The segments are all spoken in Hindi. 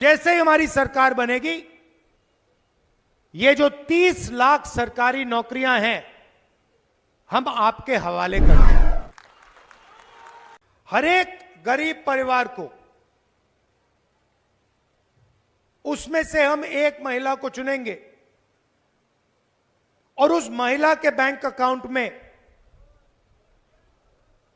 जैसे ही हमारी सरकार बनेगी, ये जो 30 लाख सरकारी नौकरियां हैं, हम आपके हवाले कर देंगे। हर एक गरीब परिवार को उसमें से हम एक महिला को चुनेंगे और उस महिला के बैंक अकाउंट में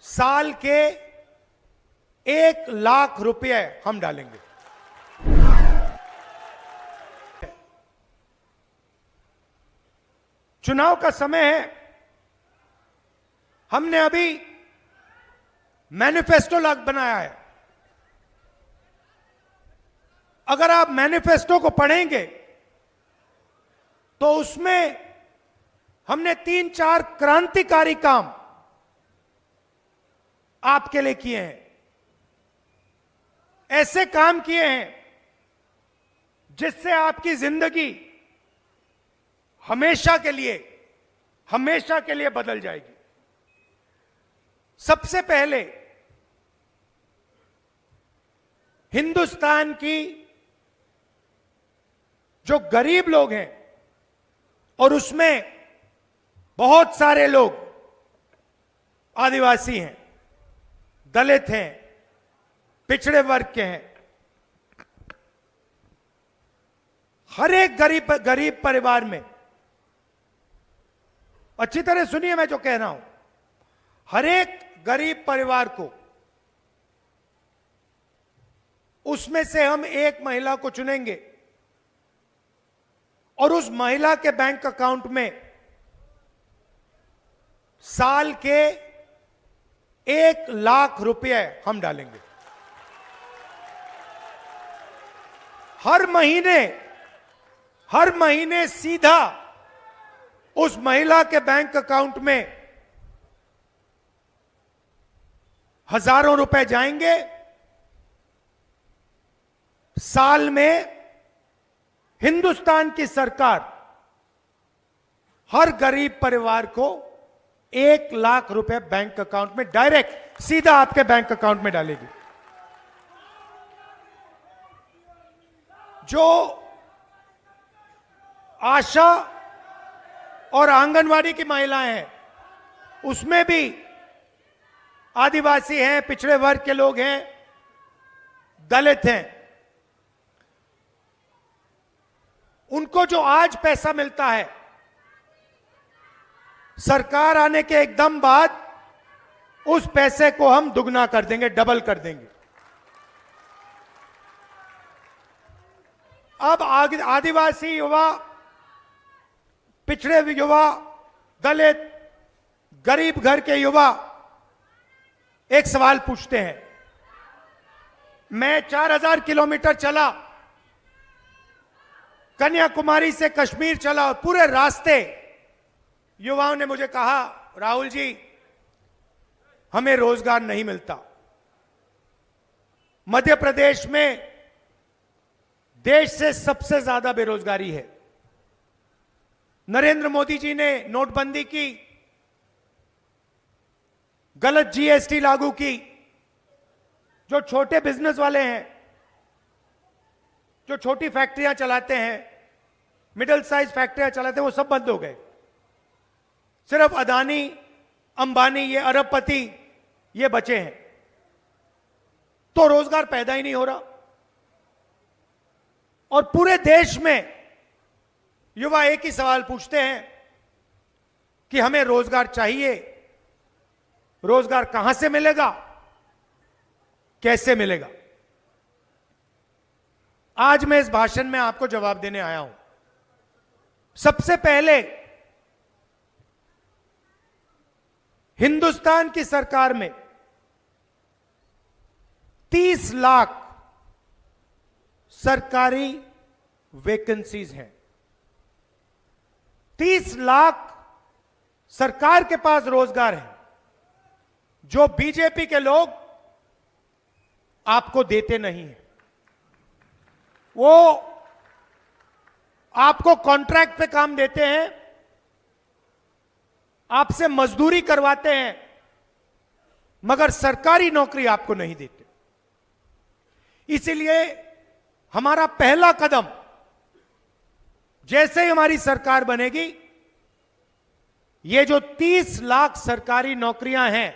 साल के 1 लाख रुपए हम डालेंगे। चुनाव का समय है। हमने अभी मैनिफेस्टो बनाया है। अगर आप मैनिफेस्टो को पढ़ेंगे तो उसमें हमने 3-4 क्रांतिकारी काम आपके लिए किए हैं। ऐसे काम किए हैं जिससे आपकी जिंदगी हमेशा के लिए बदल जाएगी। सबसे पहले हिंदुस्तान की जो गरीब लोग हैं, और उसमें बहुत सारे लोग आदिवासी हैं, दलित हैं, पिछड़े वर्ग के हैं, हर एक गरीब परिवार में, अच्छी तरह सुनिए मैं जो कह रहा हूं, हर एक गरीब परिवार को उसमें से हम एक महिला को चुनेंगे और उस महिला के बैंक अकाउंट में साल के 1 लाख रुपए हम डालेंगे। हर महीने सीधा उस महिला के बैंक अकाउंट में हजारों रुपए जाएंगे। साल में हिंदुस्तान की सरकार हर गरीब परिवार को 1 लाख रुपए बैंक अकाउंट में डायरेक्ट सीधा आपके बैंक अकाउंट में डालेगी। जो आशा और आंगनवाड़ी की महिलाएं हैं, उसमें भी आदिवासी हैं, पिछड़े वर्ग के लोग हैं, दलित हैं। उनको जो आज पैसा मिलता है, सरकार आने के एकदम बाद उस पैसे को हम दुगना कर देंगे, डबल कर देंगे। अब आदिवासी युवा, पिछड़े युवा, दलित, गरीब घर के युवा एक सवाल पूछते हैं। मैं 4000 किलोमीटर चला, कन्याकुमारी से कश्मीर चला, और पूरे रास्ते युवाओं ने मुझे कहा, राहुल जी हमें रोजगार नहीं मिलता। मध्य प्रदेश में देश से सबसे ज्यादा बेरोजगारी है। नरेंद्र मोदी जी ने नोटबंदी की, गलत जीएसटी लागू की, जो छोटे बिजनेस वाले हैं, जो छोटी फैक्ट्रियां चलाते हैं, मिडिल साइज फैक्ट्रियां चलाते हैं, वो सब बंद हो गए। सिर्फ अदानी, अंबानी, ये अरबपति ये बचे हैं। तो रोजगार पैदा ही नहीं हो रहा। और पूरे देश में युवा एक ही सवाल पूछते हैं कि हमें रोजगार चाहिए। रोजगार कहां से मिलेगा, कैसे मिलेगा? आज मैं इस भाषण में आपको जवाब देने आया हूं। सबसे पहले हिंदुस्तान की सरकार में 30 लाख सरकारी वैकेंसीज हैं। 30 लाख सरकार के पास रोजगार है जो बीजेपी के लोग आपको देते नहीं है। वो आपको कॉन्ट्रैक्ट पे काम देते हैं, आपसे मजदूरी करवाते हैं, मगर सरकारी नौकरी आपको नहीं देते। इसीलिए हमारा पहला कदम, जैसे ही हमारी सरकार बनेगी, ये जो 30 लाख सरकारी नौकरियां हैं,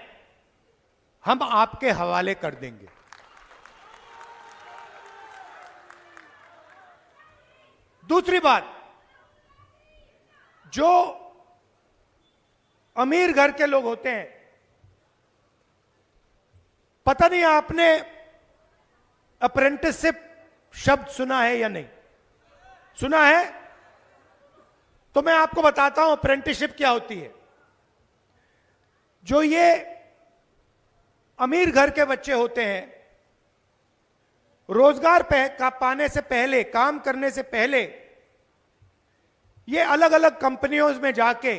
हम आपके हवाले कर देंगे। दूसरी बात, जो अमीर घर के लोग होते हैं, पता नहीं आपने अप्रेंटिसशिप शब्द सुना है या नहीं सुना है, तो मैं आपको बताता हूं अप्रेंटिसशिप क्या होती है। जो ये अमीर घर के बच्चे होते हैं, रोजगार का पाने से पहले, काम करने से पहले, ये अलग अलग कंपनियों में जाके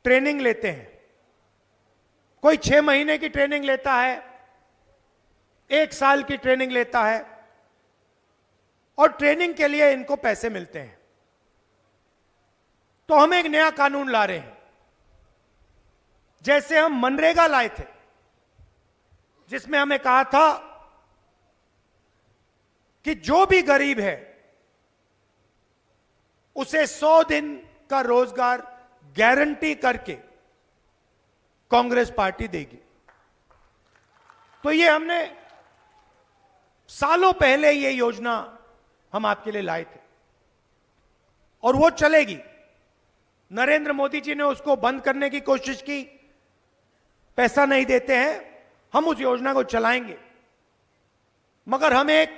ट्रेनिंग लेते हैं। कोई 6 महीने की ट्रेनिंग लेता है, 1 साल की ट्रेनिंग लेता है, और ट्रेनिंग के लिए इनको पैसे मिलते हैं। तो हम एक नया कानून ला रहे हैं। जैसे हम मनरेगा लाए थे, जिसमें हमें कहा था कि जो भी गरीब है उसे 100 दिन का रोजगार गारंटी करके कांग्रेस पार्टी देगी। तो ये हमने सालों पहले ये योजना हम आपके लिए लाए थे, और वो चलेगी। नरेंद्र मोदी जी ने उसको बंद करने की कोशिश की, पैसा नहीं देते हैं। हम उस योजना को चलाएंगे, मगर हम एक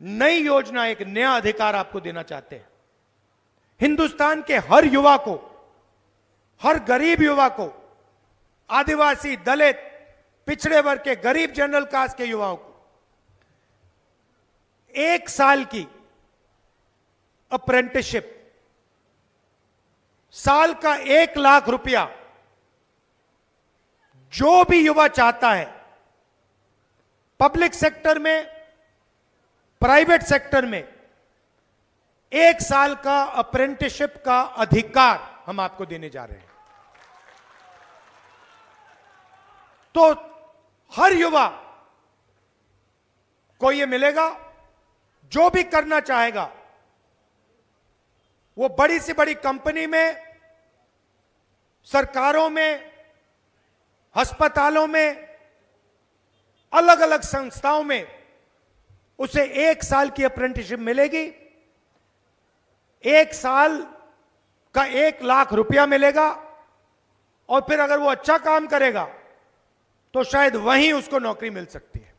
नई योजना, एक नया अधिकार आपको देना चाहते हैं। हिंदुस्तान के हर युवा को, हर गरीब युवा को, आदिवासी, दलित, पिछड़े वर्ग के, गरीब जनरल कास्ट के युवाओं को 1 साल की अप्रेंटिसशिप, साल का 1 लाख रुपया, जो भी युवा चाहता है, पब्लिक सेक्टर में, प्राइवेट सेक्टर में, 1 साल का अप्रेंटिसशिप का अधिकार हम आपको देने जा रहे हैं। तो हर युवा को यह मिलेगा। जो भी करना चाहेगा, वो बड़ी से बड़ी कंपनी में, सरकारों में, अस्पतालों में, अलग अलग संस्थाओं में उसे 1 साल की अप्रेंटिसशिप मिलेगी। 1 साल का 1 लाख रुपया मिलेगा, और फिर अगर वो अच्छा काम करेगा तो शायद वहीं उसको नौकरी मिल सकती है।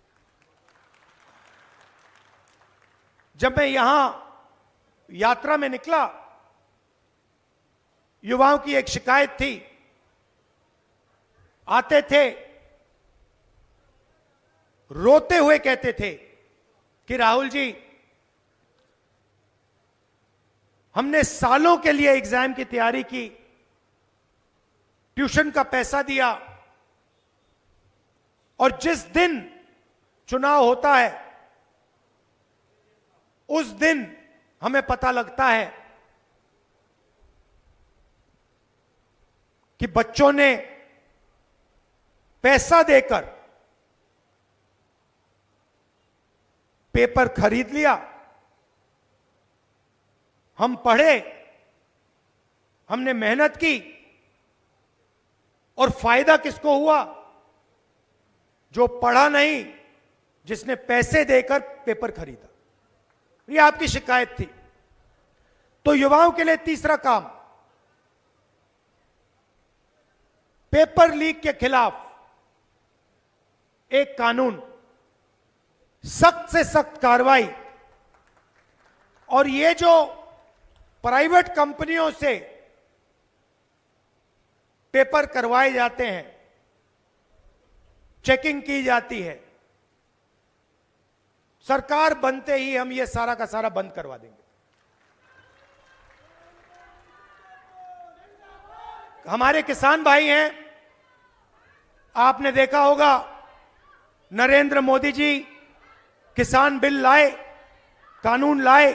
जब मैं यहां यात्रा में निकला, युवाओं की एक शिकायत थी। आते थे, रोते हुए कहते थे कि राहुल जी, हमने सालों के लिए एग्जाम की तैयारी की, ट्यूशन का पैसा दिया, और जिस दिन चुनाव होता है उस दिन हमें पता लगता है कि बच्चों ने पैसा देकर पेपर खरीद लिया। हम पढ़े, हमने मेहनत की, और फायदा किसको हुआ? जो पढ़ा नहीं, जिसने पैसे देकर पेपर खरीदा। ये आपकी शिकायत थी। तो युवाओं के लिए तीसरा काम, पेपर लीक के खिलाफ एक कानून, सख्त से सख्त कार्रवाई। और ये जो प्राइवेट कंपनियों से पेपर करवाए जाते हैं, चेकिंग की जाती है, सरकार बनते ही हम ये सारा का सारा बंद करवा देंगे। हमारे किसान भाई हैं, आपने देखा होगा नरेंद्र मोदी जी किसान बिल लाए, कानून लाए,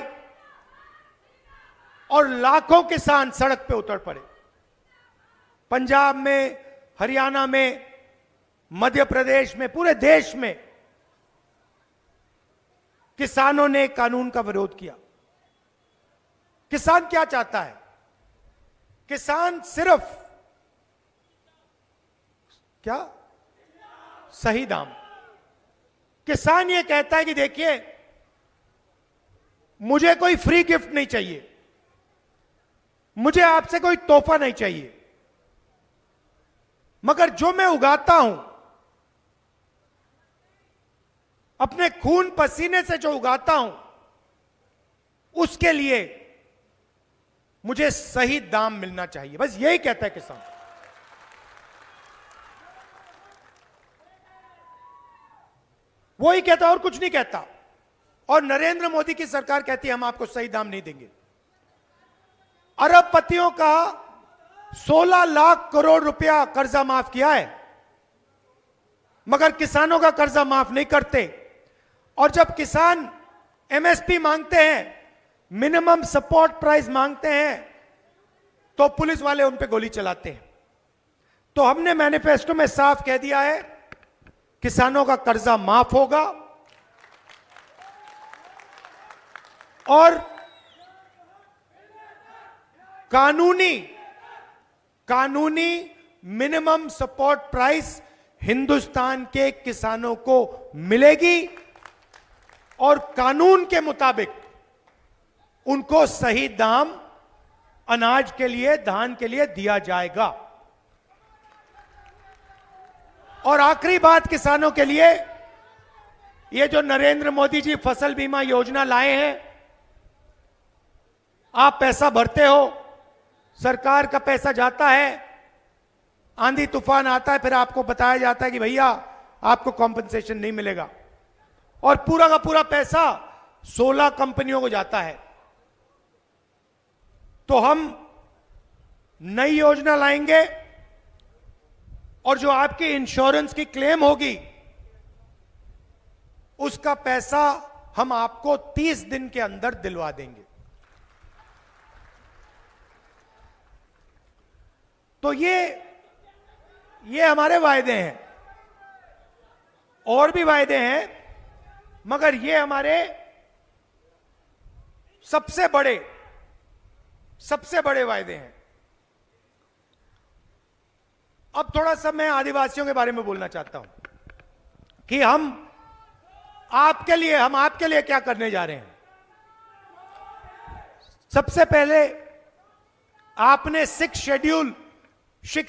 और लाखों किसान सड़क पे उतर पड़े। पंजाब में, हरियाणा में, मध्य प्रदेश में, पूरे देश में किसानों ने कानून का विरोध किया। किसान क्या चाहता है? किसान सिर्फ क्या? सही दाम। किसान ये कहता है कि देखिए, मुझे कोई फ्री गिफ्ट नहीं चाहिए, मुझे आपसे कोई तोहफा नहीं चाहिए, मगर जो मैं उगाता हूं, अपने खून पसीने से जो उगाता हूं, उसके लिए मुझे सही दाम मिलना चाहिए। बस यही कहता है किसान। वो ही कहता, और कुछ नहीं कहता। और नरेंद्र मोदी की सरकार कहती है हम आपको सही दाम नहीं देंगे। अरबपतियों का 16 लाख करोड़ रुपया कर्जा माफ किया है, मगर किसानों का कर्जा माफ नहीं करते। और जब किसान एमएसपी मांगते हैं, मिनिमम सपोर्ट प्राइस मांगते हैं, तो पुलिस वाले उन पे गोली चलाते हैं। तो हमने मैनिफेस्टो में साफ कह दिया है, किसानों का कर्जा माफ होगा और कानूनी मिनिमम सपोर्ट प्राइस हिंदुस्तान के किसानों को मिलेगी और कानून के मुताबिक उनको सही दाम अनाज के लिए, धान के लिए दिया जाएगा। और आखिरी बात किसानों के लिए, ये जो नरेंद्र मोदी जी फसल बीमा योजना लाए हैं, आप पैसा भरते हो, सरकार का पैसा जाता है, आंधी तूफान आता है, फिर आपको बताया जाता है कि भैया आपको कॉम्पनसेशन नहीं मिलेगा, और पूरा का पूरा पैसा 16 कंपनियों को जाता है। तो हम नई योजना लाएंगे और जो आपकी इंश्योरेंस की क्लेम होगी, उसका पैसा हम आपको 30 दिन के अंदर दिलवा देंगे। तो ये हमारे वायदे हैं। और भी वायदे हैं, मगर ये हमारे सबसे बड़े वायदे हैं। अब थोड़ा सा मैं आदिवासियों के बारे में बोलना चाहता हूं कि हम आपके लिए क्या करने जा रहे हैं। सबसे पहले, आपने सिक्स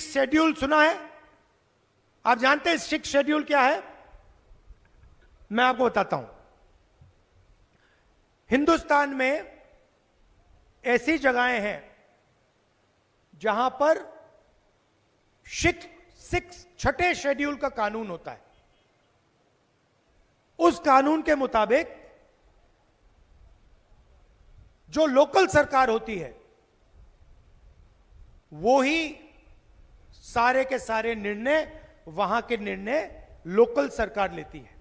शेड्यूल सुना है? आप जानते हैं सिक्स शेड्यूल क्या है? मैं आपको बताता हूं। हिंदुस्तान में ऐसी जगहें हैं जहां पर छठे शेड्यूल का कानून होता है। उस कानून के मुताबिक जो लोकल सरकार होती है, वो ही सारे के सारे निर्णय, वहां के निर्णय लोकल सरकार लेती है।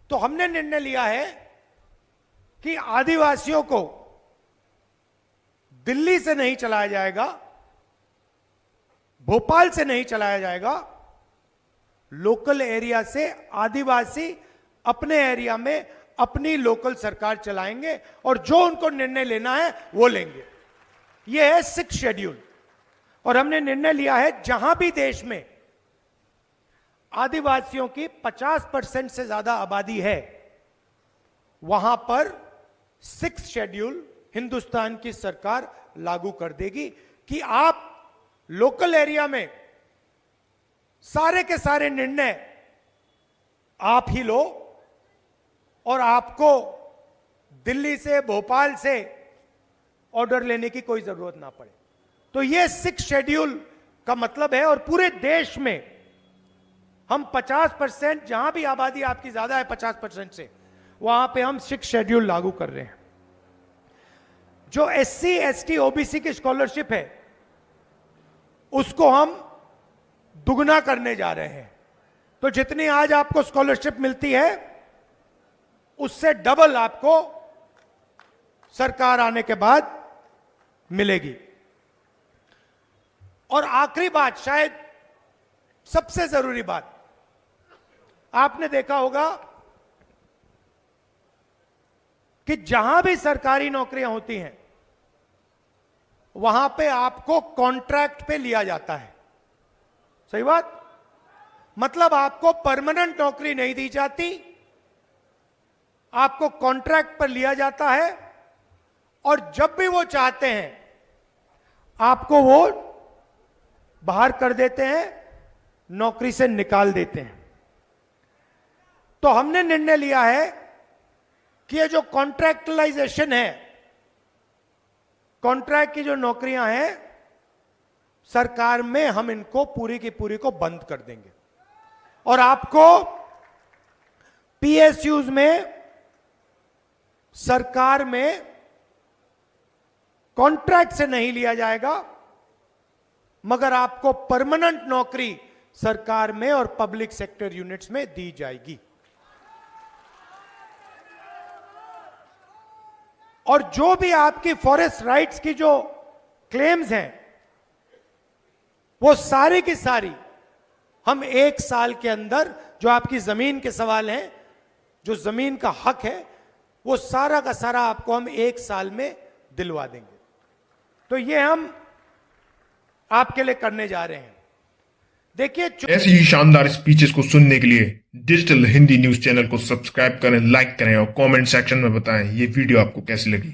तो हमने निर्णय लिया है कि आदिवासियों को दिल्ली से नहीं चलाया जाएगा, भोपाल से नहीं चलाया जाएगा, लोकल एरिया से आदिवासी अपने एरिया में अपनी लोकल सरकार चलाएंगे और जो उनको निर्णय लेना है वो लेंगे। यह है सिक्स शेड्यूल। और हमने निर्णय लिया है जहां भी देश में आदिवासियों की 50% से ज्यादा आबादी है, वहां पर सिक्स शेड्यूल हिंदुस्तान की सरकार लागू कर देगी कि आप लोकल एरिया में सारे के सारे निर्णय आप ही लो और आपको दिल्ली से, भोपाल से ऑर्डर लेने की कोई जरूरत ना पड़े। तो यह सिक्स शेड्यूल का मतलब है। और पूरे देश में हम 50%, जहां भी आबादी आपकी ज्यादा है 50% से, वहां पे हम सिक्स शेड्यूल लागू कर रहे हैं। जो SC, ST, OBC की स्कॉलरशिप है, उसको हम दुगना करने जा रहे हैं। तो जितनी आज आपको स्कॉलरशिप मिलती है, उससे डबल आपको सरकार आने के बाद मिलेगी। और आखिरी बात, शायद सबसे जरूरी बात, आपने देखा होगा कि जहां भी सरकारी नौकरियां होती हैं वहां पे आपको कॉन्ट्रैक्ट पे लिया जाता है। सही बात? मतलब आपको परमानेंट नौकरी नहीं दी जाती, आपको कॉन्ट्रैक्ट पर लिया जाता है और जब भी वो चाहते हैं आपको वो बाहर कर देते हैं, नौकरी से निकाल देते हैं। तो हमने निर्णय लिया है कि ये जो कॉन्ट्रैक्टलाइजेशन है, कॉन्ट्रैक्ट की जो नौकरियां हैं सरकार में, हम इनको पूरी की पूरी को बंद कर देंगे और आपको पीएसयूज में, सरकार में कॉन्ट्रैक्ट से नहीं लिया जाएगा, मगर आपको परमानेंट नौकरी सरकार में और पब्लिक सेक्टर यूनिट्स में दी जाएगी। और जो भी आपकी फॉरेस्ट राइट्स की जो क्लेम्स हैं वो सारी की सारी हम 1 साल के अंदर, जो आपकी जमीन के सवाल हैं, जो जमीन का हक है, वो सारा का सारा आपको हम 1 साल में दिलवा देंगे। तो ये हम आपके लिए करने जा रहे हैं। देखिए, ऐसी ही शानदार स्पीचेस को सुनने के लिए डिजिटल हिंदी न्यूज चैनल को सब्सक्राइब करें, लाइक करें और कमेंट सेक्शन में बताएं ये वीडियो आपको कैसी लगी।